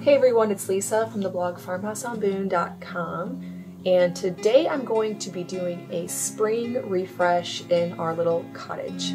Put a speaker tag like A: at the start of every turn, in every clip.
A: Hey everyone, it's Lisa from the blog farmhouseonboone.com, and today I'm going to be doing a spring refresh in our little cottage.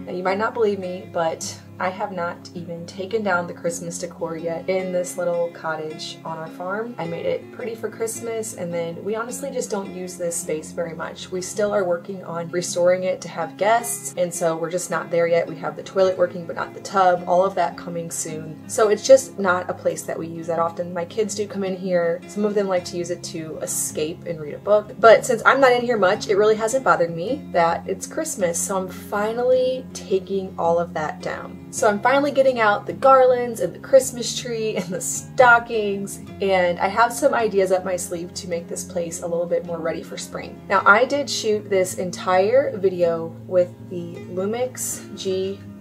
A: Now you might not believe me, but I have not even taken down the Christmas decor yet in this little cottage on our farm. I made it pretty for Christmas, and then we honestly just don't use this space very much. We still are working on restoring it to have guests, and so we're just not there yet. We have the toilet working but not the tub, all of that coming soon. So it's just not a place that we use that often. My kids do come in here. Some of them like to use it to escape and read a book, but since I'm not in here much, it really hasn't bothered me that it's Christmas, so I'm finally taking all of that down. So I'm finally getting out the garlands and the Christmas tree and the stockings, and I have some ideas up my sleeve to make this place a little bit more ready for spring. Now I did shoot this entire video with the Lumix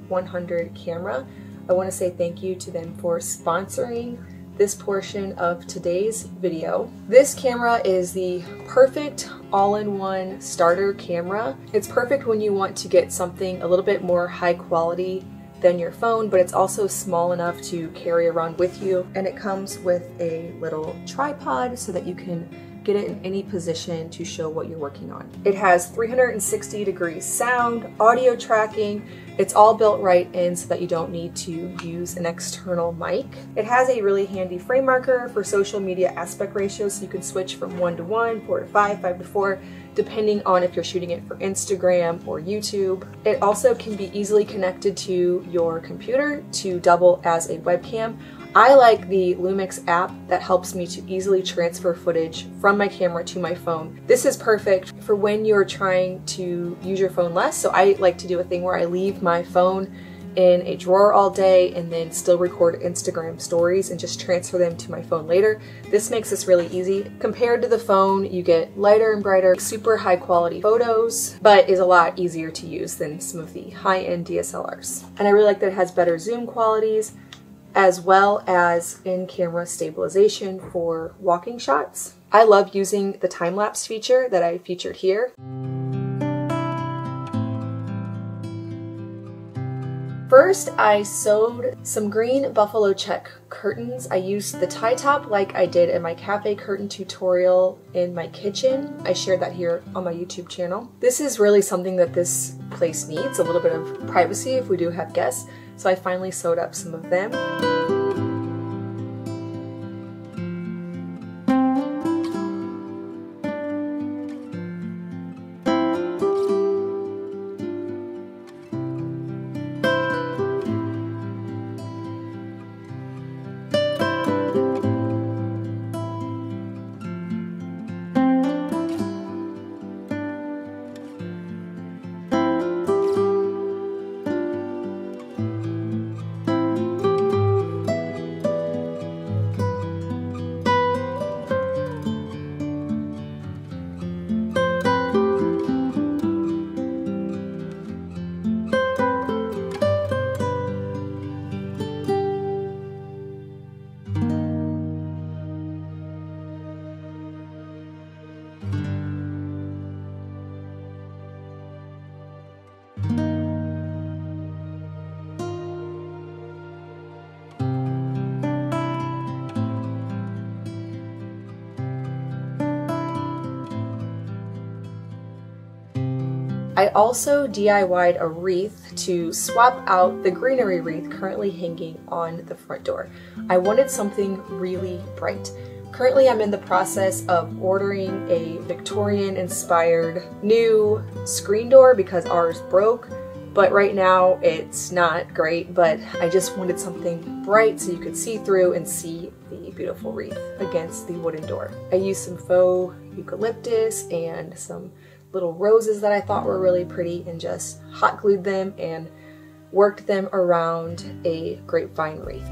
A: G100 camera. I want to say thank you to them for sponsoring this portion of today's video. This camera is the perfect all-in-one starter camera. It's perfect when you want to get something a little bit more high quality than your phone, but it's also small enough to carry around with you, and it comes with a little tripod so that you can get it in any position to show what you're working on. It has 360-degree sound, audio tracking. It's all built right in so that you don't need to use an external mic. It has a really handy frame marker for social media aspect ratio, so you can switch from 1:1, 4:5, 5:4, depending on if you're shooting it for Instagram or YouTube. It also can be easily connected to your computer to double as a webcam. I like the Lumix app that helps me to easily transfer footage from my camera to my phone. This is perfect for when you're trying to use your phone less. So I like to do a thing where I leave my phone in a drawer all day and then still record Instagram stories and just transfer them to my phone later. This makes this really easy. Compared to the phone, you get lighter and brighter, super high quality photos, but is a lot easier to use than some of the high-end DSLRs. And I really like that it has better zoom qualities, as well as in-camera stabilization for walking shots. I love using the time-lapse feature that I featured here. First, I sewed some green buffalo check curtains. I used the tie top like I did in my cafe curtain tutorial in my kitchen. I shared that here on my YouTube channel. This is really something that this place needs, a little bit of privacy if we do have guests. So I finally sewed up some of them. I also DIY'd a wreath to swap out the greenery wreath currently hanging on the front door. I wanted something really bright. Currently I'm in the process of ordering a Victorian-inspired new screen door because ours broke, but right now it's not great, but I just wanted something bright so you could see through and see the beautiful wreath against the wooden door. I used some faux eucalyptus and some little roses that I thought were really pretty and just hot glued them and worked them around a grapevine wreath.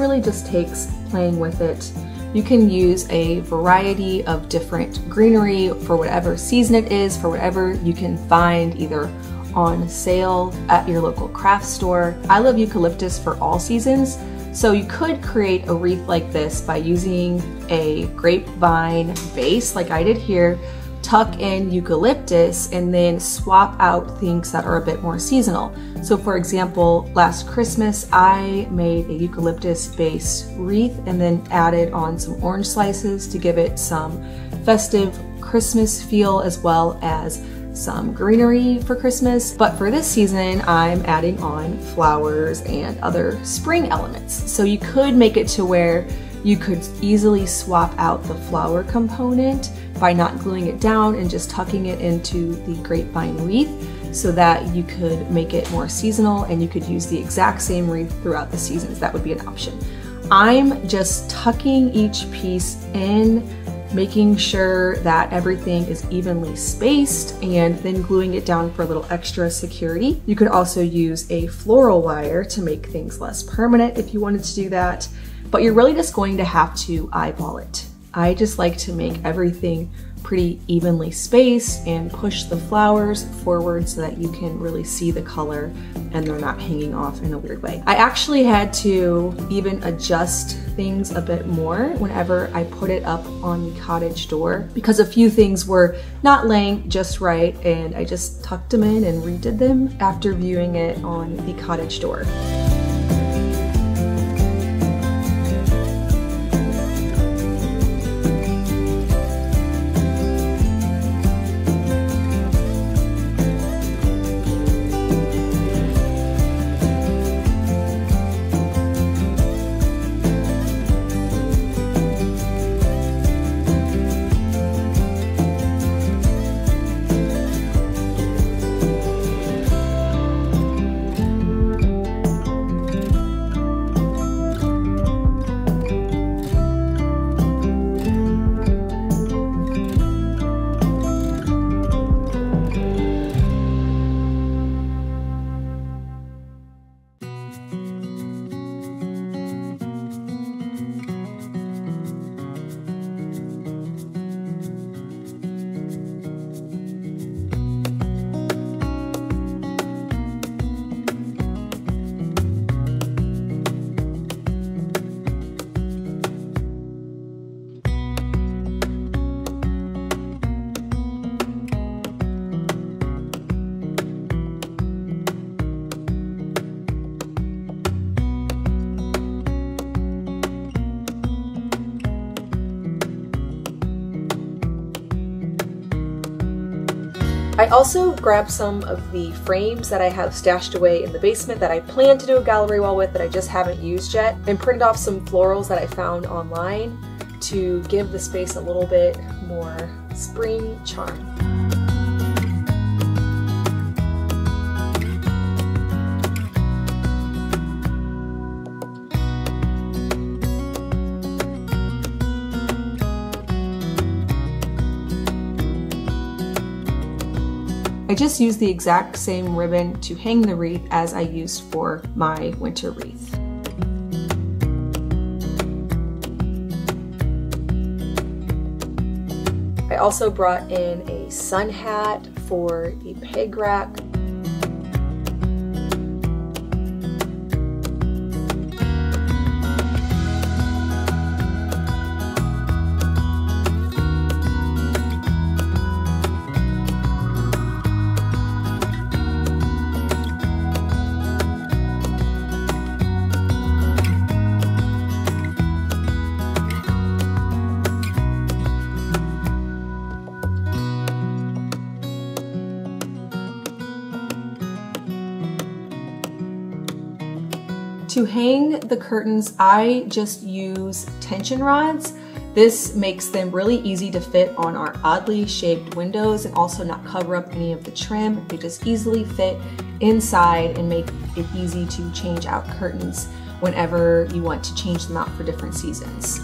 A: really just takes playing with it. You can use a variety of different greenery for whatever season it is, for whatever you can find either on sale at your local craft store. I love eucalyptus for all seasons, so you could create a wreath like this by using a grapevine base like I did here, tuck in eucalyptus, and then swap out things that are a bit more seasonal. So for example, last Christmas I made a eucalyptus based wreath and then added on some orange slices to give it some festive Christmas feel as well as some greenery for Christmas. But for this season, I'm adding on flowers and other spring elements. So you could make it to where you could easily swap out the flower component by not gluing it down and just tucking it into the grapevine wreath so that you could make it more seasonal and you could use the exact same wreath throughout the seasons. That would be an option. I'm just tucking each piece in, making sure that everything is evenly spaced, and then gluing it down for a little extra security. You could also use a floral wire to make things less permanent if you wanted to do that, but you're really just going to have to eyeball it. I just like to make everything pretty evenly spaced and push the flowers forward so that you can really see the color and they're not hanging off in a weird way. I actually had to even adjust things a bit more whenever I put it up on the cottage door because a few things were not laying just right, and I just tucked them in and redid them after viewing it on the cottage door. I also grabbed some of the frames that I have stashed away in the basement that I plan to do a gallery wall with that I just haven't used yet, and printed off some florals that I found online to give the space a little bit more spring charm. I just used the exact same ribbon to hang the wreath as I used for my winter wreath. I also brought in a sun hat for the peg rack. To hang the curtains, I just use tension rods. This makes them really easy to fit on our oddly shaped windows and also not cover up any of the trim. They just easily fit inside and make it easy to change out curtains whenever you want to change them out for different seasons.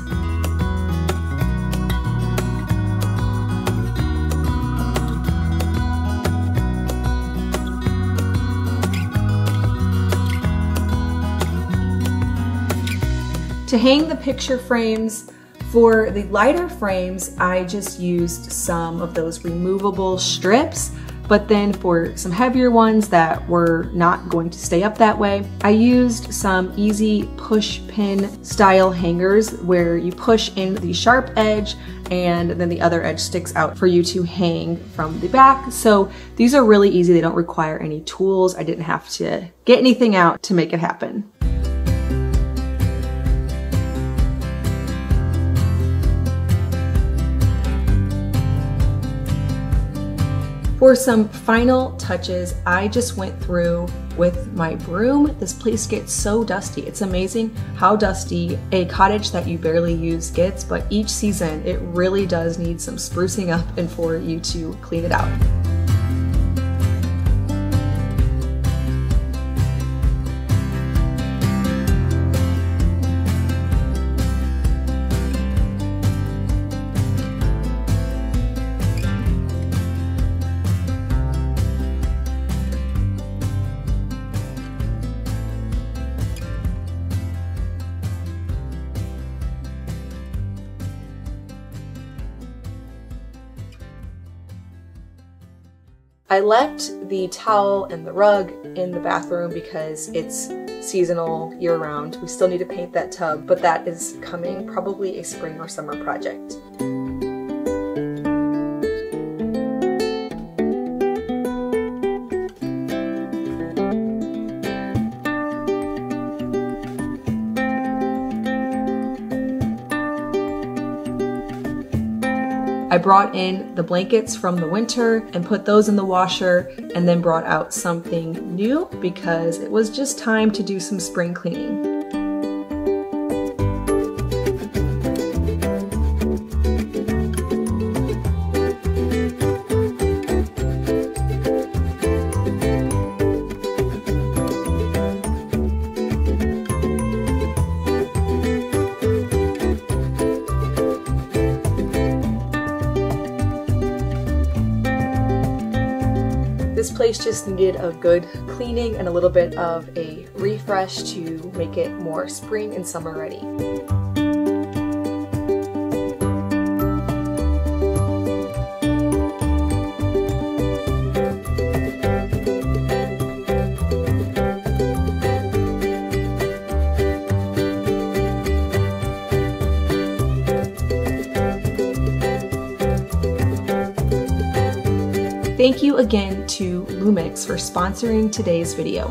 A: To hang the picture frames, for the lighter frames, I just used some of those removable strips, but then for some heavier ones that were not going to stay up that way, I used some easy push pin style hangers where you push in the sharp edge and then the other edge sticks out for you to hang from the back. So these are really easy. They don't require any tools. I didn't have to get anything out to make it happen. For some final touches, I just went through with my broom. This place gets so dusty. It's amazing how dusty a cottage that you barely use gets, but each season it really does need some sprucing up and for you to clean it out. I left the towel and the rug in the bathroom because it's seasonal year-round. We still need to paint that tub, but that is coming, probably a spring or summer project. I brought in the blankets from the winter and put those in the washer, and then brought out something new because it was just time to do some spring cleaning. This place just needed a good cleaning and a little bit of a refresh to make it more spring and summer ready. Thank you again to Lumix for sponsoring today's video.